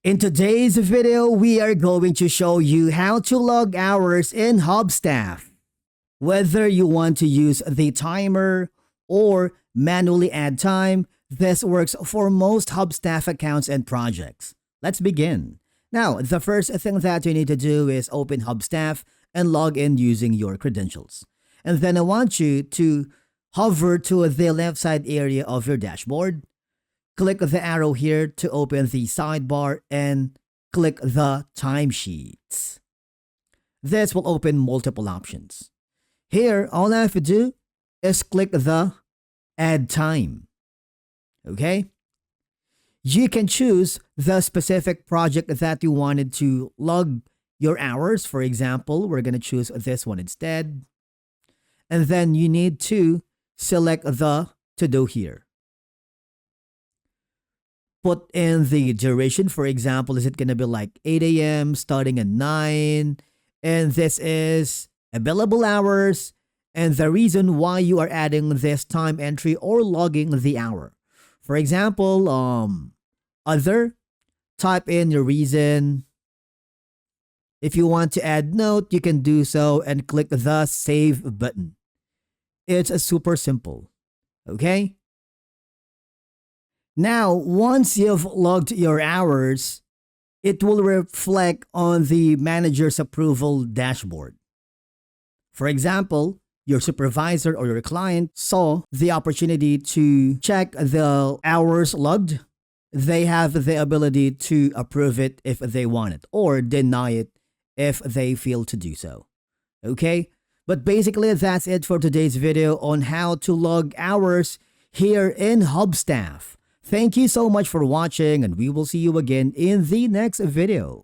In today's video, we are going to show you how to log hours in Hubstaff. Whether you want to use the timer or manually add time, this works for most Hubstaff accounts and projects. Let's begin. Now, the first thing that you need to do is open Hubstaff and log in using your credentials. And then I want you to hover to the left side area of your dashboard. Click the arrow here to open the sidebar and click the timesheets. This will open multiple options. Here, all I have to do is click the add time. Okay? You can choose the specific project that you wanted to log your hours. For example, we're going to choose this one instead. And then you need to select the to-do here. Put in the duration. For example, is it going to be like 8 a.m. starting at 9? And this is available hours and the reason why you are adding this time entry or logging the hour. For example, other, type in your reason. If you want to add note, you can do so and click the save button. It's super simple. Okay? Now, once you've logged your hours, it will reflect on the manager's approval dashboard. For example, your supervisor or your client saw the opportunity to check the hours logged. They have the ability to approve it if they want it or deny it if they feel to do so. Okay? But basically, that's it for today's video on how to log hours here in Hubstaff. Thank you so much for watching, and we will see you again in the next video.